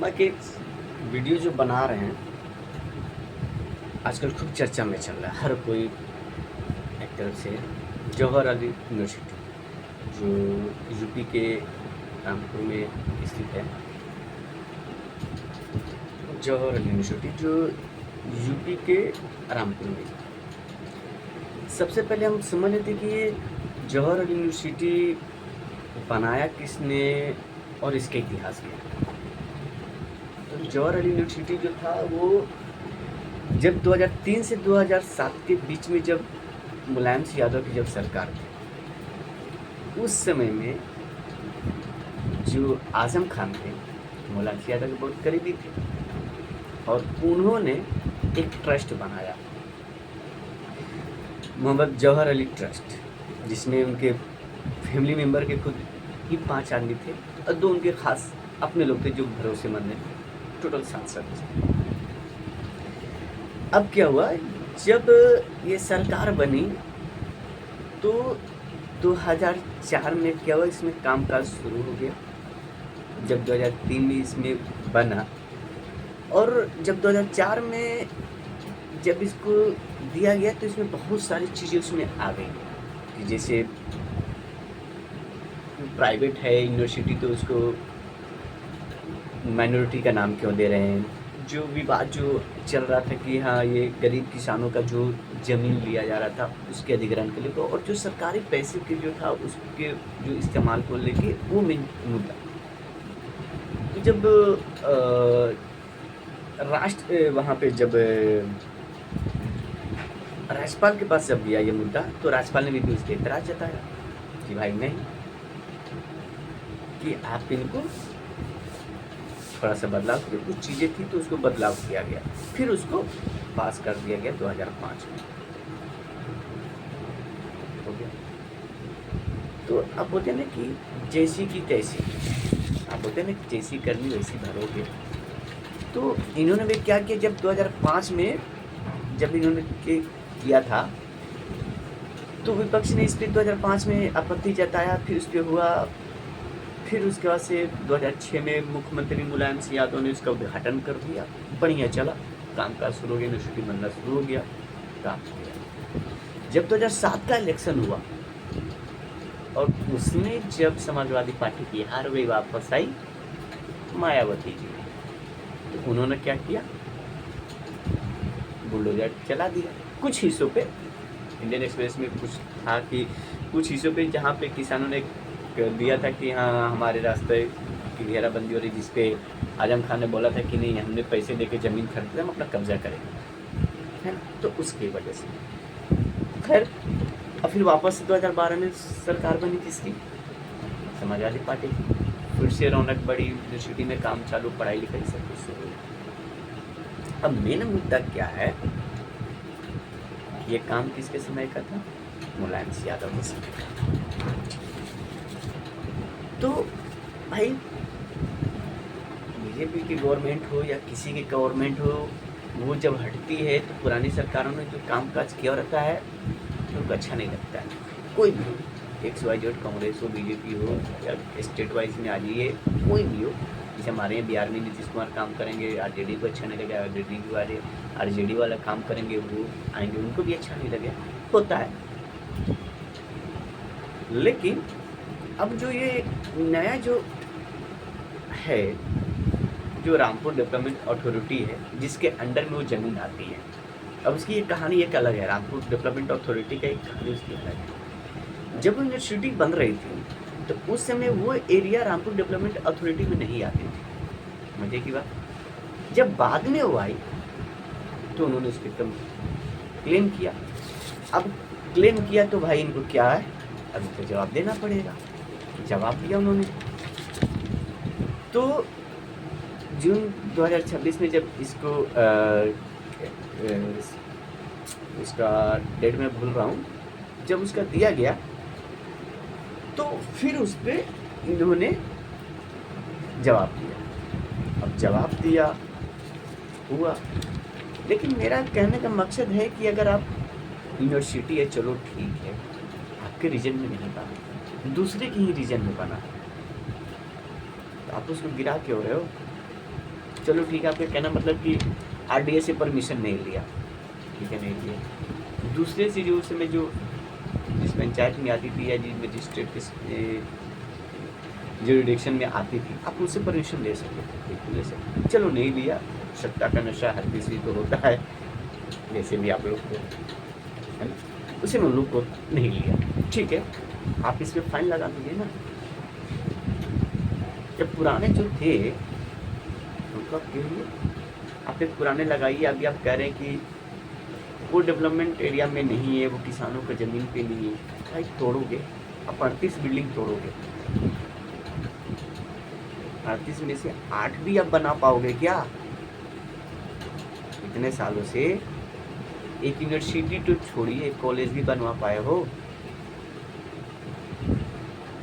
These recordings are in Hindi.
मैं कि वीडियो जो बना रहे हैं आजकल खूब चर्चा में चल रहा है, हर कोई एक तरफ से जवाहर अली यूनिवर्सिटी जो यूपी के रामपुर में स्थित है। जवाहर अली यूनिवर्सिटी जो यूपी के रामपुर में। सबसे पहले हम समझ लेते कि ये जवाहर अली यूनिवर्सिटी बनाया किसने और इसका इतिहास क्या है। तो जवाहर अली यूनिवर्सिटी जो था वो जब 2003 से 2007 के बीच में जब मुलायम सिंह यादव की जब सरकार थी, उस समय में जो आजम खान थे मुलायम सिंह यादव के बहुत करीबी थे और उन्होंने एक ट्रस्ट बनाया, मोहम्मद जवाहर अली ट्रस्ट, जिसमें उनके फैमिली मेंबर के खुद ही 5 आदमी थे और 2 उनके खास अपने लोग थे जो भरोसेमंद हैं। टोटल 7 सदस्य। अब क्या हुआ, जब ये सरकार बनी तो 2004 में क्या हुआ, इसमें कामकाज शुरू हो गया। जब 2003 में इसमें बना और जब 2004 में जब इसको दिया गया तो इसमें बहुत सारी चीज़ें उसमें आ गई कि जैसे प्राइवेट है यूनिवर्सिटी तो उसको माइनॉरिटी का नाम क्यों दे रहे हैं। जो विवाद जो चल रहा था कि हाँ ये गरीब किसानों का जो ज़मीन लिया जा रहा था उसके अधिग्रहण के लिए, तो और जो सरकारी पैसे के जो था उसके जो इस्तेमाल को लेके वो मेन मुद्दा। तो जब राष्ट्र वहाँ पे जब राज्यपाल के पास जब गया ये मुद्दा तो राज्यपाल ने भी उसके एतराज़ जताया कि भाई नहीं, कि आप इनको थोड़ा सा बदलाव किया, कुछ चीज़ें थी तो उसको बदलाव किया गया, फिर उसको पास कर दिया गया 2005 में। हो गया। तो अब बोलते हैं ना कि जैसी की तैसी, आप बोलते हैं ना कि जैसी करनी वैसी भरोगे। तो इन्होंने भी क्या किया, जब 2005 में जब इन्होंने किया था तो विपक्ष ने इस पर 2005 में आपत्ति जताया, फिर उस पर हुआ, फिर उसके बाद से 2006 में मुख्यमंत्री मुलायम सिंह यादव ने उसका उद्घाटन कर दिया, बढ़िया चला, कामकाज शुरू हो गया, यूनिवर्सिटी बनना शुरू हो गया, काम किया। जब 2007 का इलेक्शन हुआ और उसमें जब समाजवादी पार्टी की हार हुई, वापस आई मायावती जी, तो उन्होंने क्या किया, बुलडोजर चला दिया कुछ हिस्सों पे। इंडियन एक्सप्रेस में कुछ था कि कुछ हिस्सों पे जहाँ पे किसानों ने दिया था कि हाँ हमारे रास्ते की घेराबंदी हो रही, जिसपे आजम खान ने बोला था कि नहीं हमने पैसे देके ज़मीन खरीदते हम अपना कब्जा करेंगे, है ना। तो उसकी वजह से खैर और फिर वापस से 2012 में सरकार बनी किसकी, समाजवादी पार्टी की। फिर से रौनक बढ़ी, यूनिवर्सिटी में काम चालू, पढ़ाई लिखाई सब कुछ शुरू हुई। अब मेन मुद्दा क्या है, ये काम किसके समय का था, मुलायम सिंह यादव के समय का। तो भाई बीजेपी की गवर्नमेंट हो या किसी की गवर्नमेंट हो, वो जब हटती है तो पुरानी सरकारों ने जो कामकाज किया रहता है तो उनको अच्छा नहीं लगता है। कोई भी हो, XYZ कांग्रेस हो, बीजेपी हो या स्टेट वाइज में आ जाइए, कोई भी हो। जैसे हमारे यहाँ बिहार में नीतीश कुमार काम करेंगे, आरजेडी को अच्छा नहीं लगेगा, आरजेडी वाला काम करेंगे वो आएंगे, उनको भी अच्छा नहीं लगेगा, होता है। लेकिन अब जो ये नया जो है, जो रामपुर डेवलपमेंट अथॉरिटी है जिसके अंडर में वो ज़मीन आती है, अब उसकी एक कहानी एक अलग है। रामपुर डेवलपमेंट अथॉरिटी का एक कहानी उसकी अलग है। जब यूनिवर्सिटी बन रही थी तो उस समय वो एरिया रामपुर डेवलपमेंट अथॉरिटी में नहीं आती थी, मजे की बात। जब बाद में वो आई तो उन्होंने उसके क्लेम किया। अब क्लेम किया तो भाई इनको क्या है, अब इनको जवाब देना पड़ेगा। जवाब दिया उन्होंने। तो जून 2026 में जब इसको इसका डेट मैं भूल रहा हूँ, जब उसका दिया गया तो फिर उस पर इन्होंने जवाब दिया। अब जवाब दिया हुआ, लेकिन मेरा कहने का मकसद है कि अगर आप यूनिवर्सिटी है, चलो ठीक है, आपके रीजन में नहीं बना, दूसरे की ही रीजन में बना, तो आप उसको गिरा क्यों रहे हो। चलो ठीक है, आपका कहना मतलब कि आरडीए से परमिशन नहीं लिया, ठीक है, नहीं लिया। दूसरे से जो उस समय जो जिस पंचायत में आती थी या जिस मजिस्ट्रेट जुरिडिक्शन में आती थी, आप उससे परमिशन ले सकते थे, बिल्कुल ले सकते। चलो नहीं लिया, सत्ता का नशा हर किसी को होता है, जैसे भी आप लोग को, है ना, उसे में उन लोग को नहीं लिया, ठीक है, आप इस पर फाइन लगा दीजिए ना। जब पुराने जो थे उनको आप क्यों लिए, आप एक पुराने लगाइए। अभी आप कह रहे हैं कि वो डेवलपमेंट एरिया में नहीं है, वो किसानों का ज़मीन पे नहीं है, भाई तोड़ोगे आप, 38 बिल्डिंग तोड़ोगे, 38 में से 8 भी आप बना पाओगे क्या? इतने सालों से एक यूनिवर्सिटी तो छोड़िए, एक कॉलेज भी बनवा पाए हो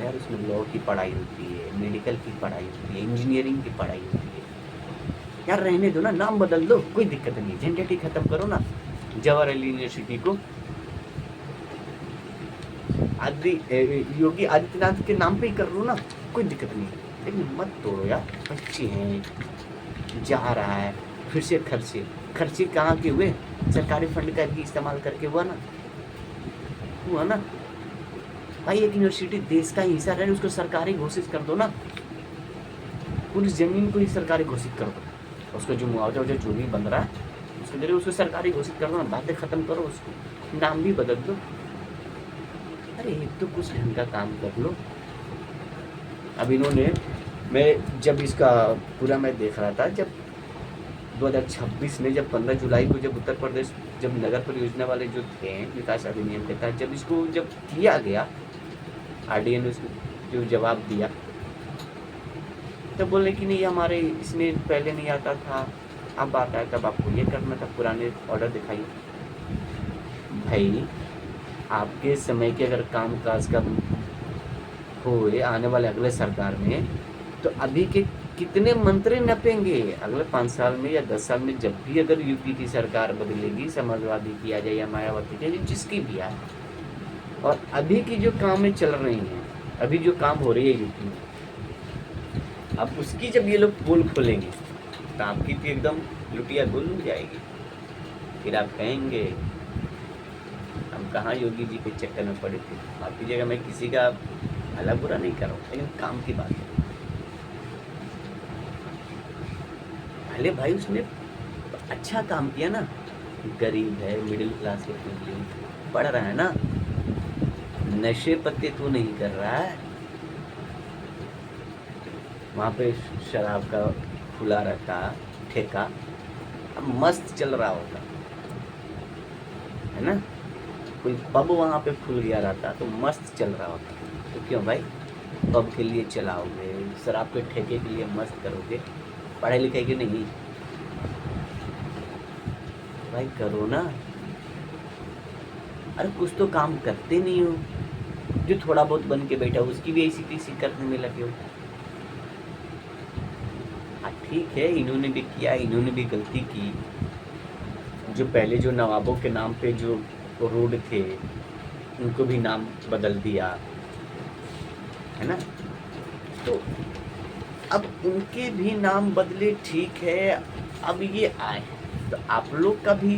यार? उसमें लॉ की पढ़ाई होती है, मेडिकल की पढ़ाई होती है, इंजीनियरिंग की पढ़ाई होती है यार। रहने दो ना, नाम बदल दो, कोई दिक्कत नहीं, झंझट ही खत्म करो ना। जवाहरलाल यूनिवर्सिटी को योगी आदित्यनाथ के नाम पे ही कर लो ना, कोई दिक्कत नहीं, लेकिन मत तोड़ो यार। बच्चे हैं, जा रहा है, फिर से खर्चे कहाँ के हुए? सरकारी फंड का भी इस्तेमाल करके हुआ ना भाई। एक यूनिवर्सिटी देश का हिस्सा रहे, उसको सरकारी घोषित कर दो ना, पूरी जमीन को ही सरकारी घोषित कर दो, उसको जो मुआवजा जो भी बन रहा है उसके जरिए उसको सरकारी घोषित कर दो ना, बातें खत्म करो, उसको नाम भी बदल दो। अरे एक तो कुछ ढंग का काम कर लो। अब इन्होंने, मैं जब इसका पूरा मैं देख रहा था, जब 2026 में जब 15 जुलाई को जब उत्तर प्रदेश जब नगर परियोजना वाले जो थे विकास अधिनियम के तहत जब इसको जब किया गया, आरडीए ने उसको जो जवाब दिया, तब बोले कि नहीं हमारे इसमें पहले नहीं आता था, अब आता है, तब आपको ये करना था, पुराने ऑर्डर दिखाइए। भाई आपके समय के अगर काम काज का हो आने वाले अगले सरकार में, तो अभी के कितने मंत्री नपेंगे अगले 5 साल में या 10 साल में? जब भी अगर यूपी की सरकार बदलेगी, समाजवादी की आ जाए या मायावती की, जिसकी भी आए, और अभी की जो कामें चल रही हैं, अभी जो काम हो रही है यूपी में, अब उसकी जब ये लोग पोल खोलेंगे तो आपकी तो एकदम लुटिया गुल हो जाएगी। फिर आप कहेंगे हम कहाँ योगी जी के चक्कर में पड़े थे। आपकी जगह मैं किसी का भला बुरा नहीं कर रहा हूँ, लेकिन काम की बात है। पहले भाई उसने अच्छा काम किया ना, गरीब है, मिडिल क्लास के फैमिली पढ़ रहा है ना, नशे पत्ते तो नहीं कर रहा है, वहाँ पे शराब का खुला रहता ठेका, मस्त चल रहा होता है ना, कोई पब वहाँ पे खुल गया रहता तो मस्त चल रहा होता। तो क्यों भाई पब के लिए चलाओगे, शराब के ठेके के लिए मस्त करोगे, पढ़ाई लिखाई के नहीं? भाई करो ना। अरे कुछ तो काम करते नहीं हो, जो थोड़ा बहुत बन के बैठा उसकी भी ऐसी तैसी करने में लगे हो। ठीक है, इन्होंने भी किया, इन्होंने भी गलती की। जो पहले जो नवाबों के नाम पे जो रोड थे उनको भी नाम बदल दिया है ना, तो अब उनके भी नाम बदले, ठीक है। अब ये आए तो आप लोग का भी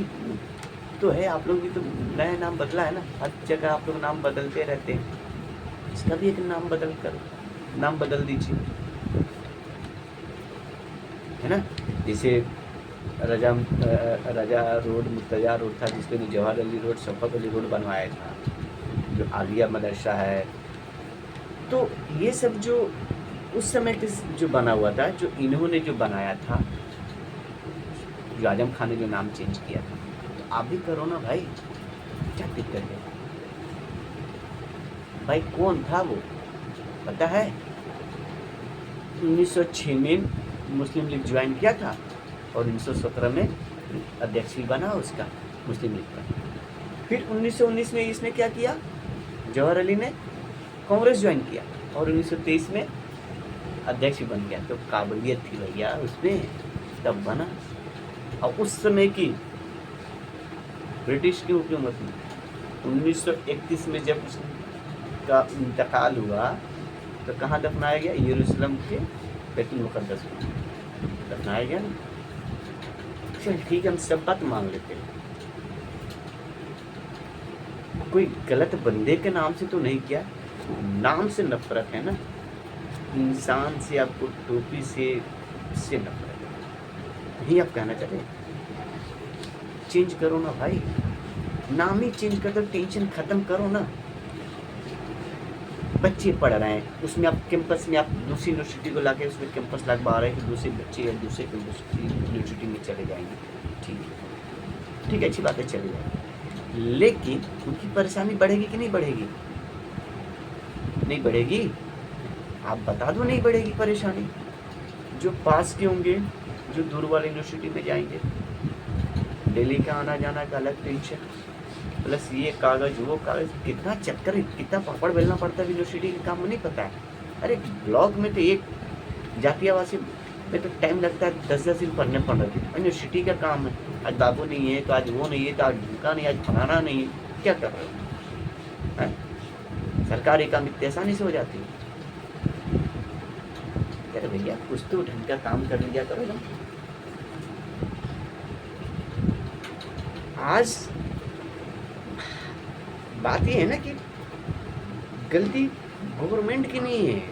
तो है, आप लोग भी तो नया नाम बदला है ना, हर जगह आप लोग नाम बदलते रहते हैं, इसका भी एक नाम बदल दीजिए, है ना। जैसे राजा रोड, मुर्तजा रोड था, जिसको जवाहर अली रोड, शफकत अली रोड बनवाया था, जो आलिया मदरसा है। तो ये सब जो उस समय के जो बना हुआ था, जो इन्होंने जो बनाया था, जो आजम खान ने जो नाम चेंज किया था, तो आप भी करो ना भाई, क्या दिक्कत है भाई? कौन था वो पता है? 1906 में मुस्लिम लीग ज्वाइन किया था और 1917 में अध्यक्ष भी बना उसका, मुस्लिम लीग का। फिर 1919 में इसने क्या किया, जवाहर अली ने कांग्रेस ज्वाइन किया और 1923 में अध्यक्ष भी बन गया। तो काबिलियत थी भैया उसमें, तब बना। और उस समय की ब्रिटिश की हुकूमत में 1931 में जब उसका इंतकाल हुआ तो कहाँ दफनाया गया? यरूशलेम के बैतुल मुक़द्दस में। दफनाया गया ना। चल ठीक है, हम सब बात मान लेते हैं, कोई गलत बंदे के नाम से तो नहीं किया, नाम से नफरत है ना, इंसान से, आपको टोपी से, इससे नफरत है, यही आप कहना चाहते हैं? चेंज करो ना भाई, नाम ही चेंज कर दो, टेंशन खत्म करो ना। बच्चे पढ़ रहे हैं, उसमें आप कैंपस में आप दूसरी यूनिवर्सिटी को लाके उसमें कैंपस लगवा रहे हैं कि दूसरे बच्चे या दूसरे यूनिवर्सिटी में चले जाएंगे, ठीक है, ठीक है, अच्छी बात है, चले जाएंगे, लेकिन उनकी परेशानी बढ़ेगी कि नहीं बढ़ेगी? नहीं बढ़ेगी, आप बता दो, नहीं बढ़ेगी परेशानी। जो पास के होंगे, जो दूर वाली यूनिवर्सिटी में जाएंगे, दिल्ली का आना जाना का अलग टेंशन, प्लस ये कागज वो कागज, कितना चक्कर, कितना पापड़ बेलना पड़ता है यूनिवर्सिटी के काम में, नहीं पता है? अरे ब्लॉक में तो एक जातियावासी में तो टाइम लगता है, 10-10 दिन पढ़ने पड़ रहे थे, यूनिवर्सिटी का काम है, आज बाबू नहीं है तो आज वो नहीं है तो आज भूखा नहीं, आज फलाना नहीं है, क्या कर रहे हो? सरकारी काम इतनी आसानी से हो जाती है? अरे भैया कुछ तो ढंग का काम कर लिया करो ना। आज बात ये है ना कि गलती गवर्नमेंट की नहीं है,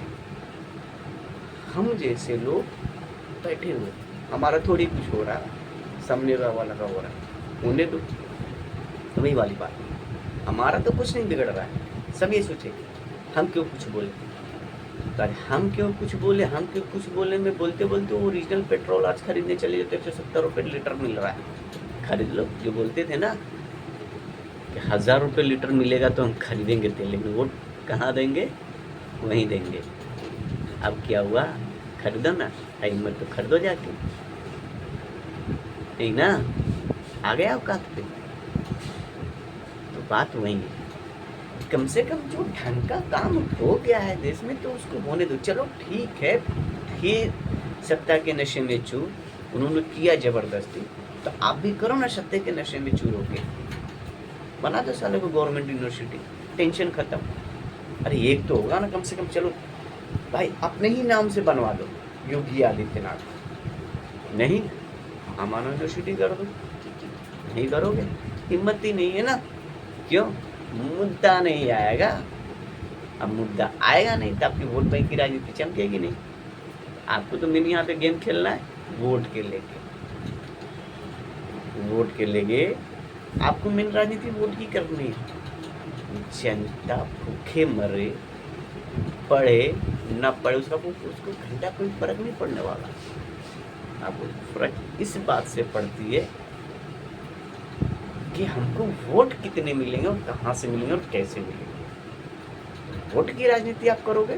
हम जैसे लोग बैठे हुए, हमारा थोड़ी कुछ हो रहा है, सामने वाला का हो रहा है, उन्हें तो वही वाली बात, हमारा तो कुछ नहीं बिगड़ रहा है। सब ये सोचे हम क्यों कुछ बोले, तो हम क्यों कुछ बोले, हम क्यों कुछ बोले में बोलते बोलते वो ओरिजिनल पेट्रोल आज खरीदने चले जाते, 170 रुपये लीटर मिल रहा है, खरीद लो। जो बोलते थे ना कि 1000 रुपये लीटर मिलेगा तो हम खरीदेंगे तेल, लेकिन वोट कहाँ देंगे? वहीं देंगे। अब क्या हुआ? खरीदो ना, हिम्मत तो खरीदो जाके, नहीं ना, आ गया औकात पे। तो बात वही है, कम से कम जो ढंग का काम हो गया है देश में तो उसको होने दो। चलो ठीक है, फिर सत्ता के नशे में चूर, उन्होंने किया जबरदस्ती, तो आप भी करो ना सत्ता के नशे में चूर होके, बना दो साले को गवर्नमेंट यूनिवर्सिटी, टेंशन खत्म। अरे एक तो होगा ना कम से कम, चलो भाई अपने ही नाम से बनवा दो, योगी आदित्यनाथ। नहीं, हमारा यूनिवर्सिटी कर दो, नहीं करोगे, हिम्मत ही नहीं है ना। क्यों? मुद्दा नहीं आएगा। अब मुद्दा आएगा नहीं तो आपकी वोट बैंक की राजनीति चमकेगी नहीं। आपको तो मेरे यहाँ पे गेम खेलना है, वोट के लेके, वोट के लेके आपको मेन राजनीति वोट की करनी है। जनता भूखे मरे, पढ़े ना पढ़े, उसको घंटा कोई फर्क नहीं पड़ने वाला। आपको फर्क इस बात से पड़ती है कि हमको वोट कितने मिलेंगे और कहाँ से मिलेंगे और कैसे मिलेंगे। वोट की राजनीति आप करोगे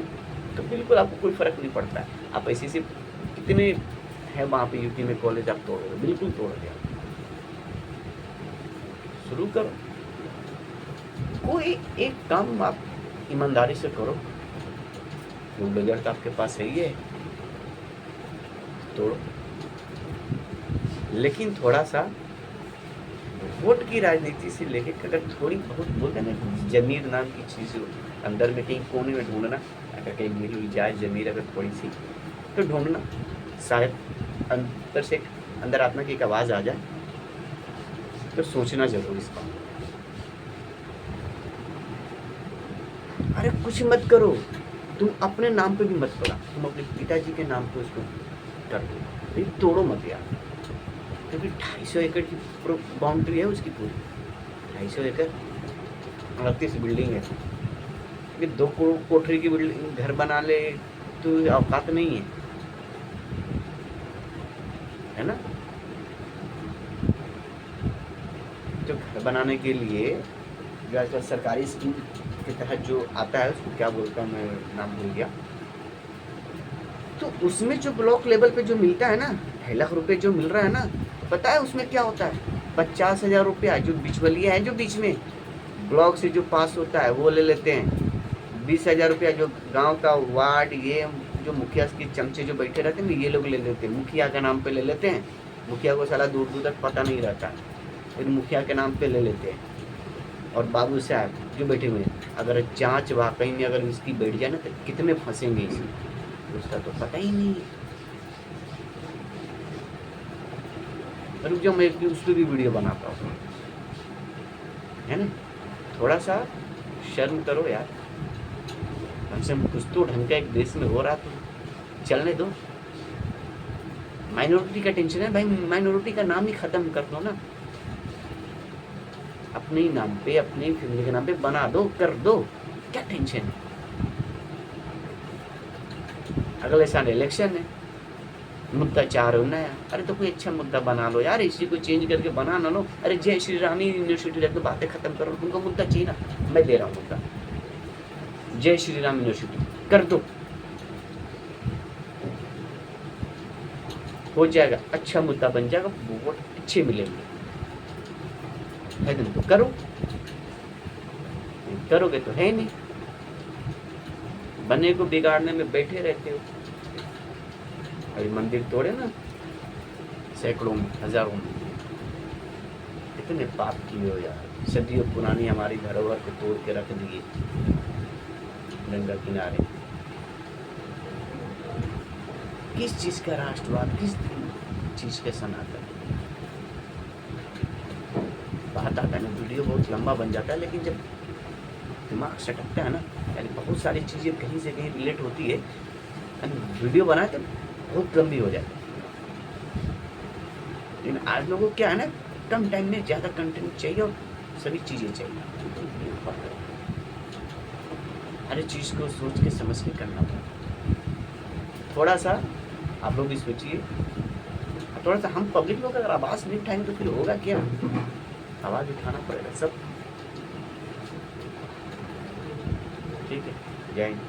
तो बिल्कुल आपको कोई फर्क नहीं पड़ता है। आप ऐसे से कितने है वहाँ पे यूपी में कॉलेज आप तोड़ोगे, बिल्कुल तोड़ दिया। शुरू करो, कोई एक काम आप ईमानदारी से करो, बजट आपके पास सही है, तोड़ो, लेकिन थोड़ा सा वोट की राजनीति से लेके अगर थोड़ी बहुत बोलते हैं ना, जमीर नाम की चीज़ अंदर में कहीं कोने में ढूंढना, अगर कहीं मिली हुई जाए जमीर अगर थोड़ी सी तो ढूंढना, शायद अंदर से अंदर आत्मा की एक आवाज़ आ जाए, तो सोचना जरूर इस बात। अरे कुछ मत करो, तुम अपने नाम पे भी मत करो, तुम अपने पिताजी के नाम पे उसको कर दो, तोड़ो मत यार, क्योंकि 250 एकड़ की बाउंड्री है उसकी पूरी, 250 एकड़, 38 बिल्डिंग है, कि 2 कोठरी की बिल्डिंग घर बना ले तो औकात नहीं है ना। जो घर बनाने के लिए जो आजकल सरकारी स्कीम के तहत जो आता है उसको क्या बोलता हूँ मैं, नाम भूल गया, तो उसमें जो ब्लॉक लेवल पे जो मिलता है ना, 2.5 लाख रुपए जो मिल रहा है ना, पता है उसमें क्या होता है? 50,000 रुपया जो बिचवलिया है, जो बीच में ब्लॉक से जो पास होता है वो ले लेते हैं, 20,000 रुपया जो गांव का वार्ड, ये जो मुखिया के चमचे जो बैठे रहते हैं ना, ये लोग ले लेते हैं, मुखिया के नाम पे ले लेते हैं। मुखिया को साला दूर दूर तक पता नहीं रहता, फिर मुखिया के नाम पे ले लेते हैं। और बाबू साहब जो बैठे हुए हैं, अगर जांच वाकई में अगर इसकी बैठ जाए ना तो कितने फंसेंगे इसमें, उसका तो पता ही नहीं है। रुक जाओ, मैं उस पर भी वीडियो बनाता हूँ, है ना। थोड़ा सा शर्म करो यार, कम से कम कुछ तो ढंग का एक देश में हो रहा तो चलने दो। माइनॉरिटी का टेंशन है भाई, माइनॉरिटी का नाम ही खत्म कर दो ना, अपने ही नाम पे, अपनी ही फैमिली के नाम पे बना दो, कर दो, क्या टेंशन है। अगले साल इलेक्शन है, मुद्दा चाह रहे हो नया, अरे तो कोई अच्छा मुद्दा बना लो यार, इसी को चेंज करके बना ना लो। अरे जय श्री राम यूनिवर्सिटी रख दो, बातें खत्म करो, तुमको मुद्दा चाहिए ना, मैं दे रहा हूँ मुद्दा, जय श्री राम यूनिवर्सिटी कर दो, हो जाएगा, अच्छा मुद्दा बन जाएगा, वोट अच्छे मिलेंगे, है तुम तो करो, करोगे तो है नहीं, बने को बिगाड़ने में बैठे रहते हो। अरे मंदिर तोड़े ना, सैकड़ों में, हजारों में, इतने पाप किए हो यार, सदियों पुरानी हमारी धरोहर को तोड़ के रख दिए गंगा किनारे। किस चीज का राष्ट्रवाद, किस चीज का सनातन, बात आता है ना, वीडियो बहुत लंबा बन जाता है, लेकिन जब दिमाग सटकता है ना, यानी बहुत सारी चीज़ें कहीं से कहीं रिलेट होती है, वीडियो बनाए तो बहुत लंबी हो जाती है। लेकिन आज लोगों को क्या है ना, कम टाइम में ज़्यादा कंटेंट चाहिए और सभी चीज़ें चाहिए, हर चीज़ को सोच के समझ के करना पड़ता। थोड़ा सा आप लोग भी सोचिए, थोड़ा सा हम पब्लिक लोग अगर आवाज़ नहीं उठाएंगे तो फिर होगा क्या, आवाज़ उठाना पड़ेगा सब। ठीक है, जय हिंद।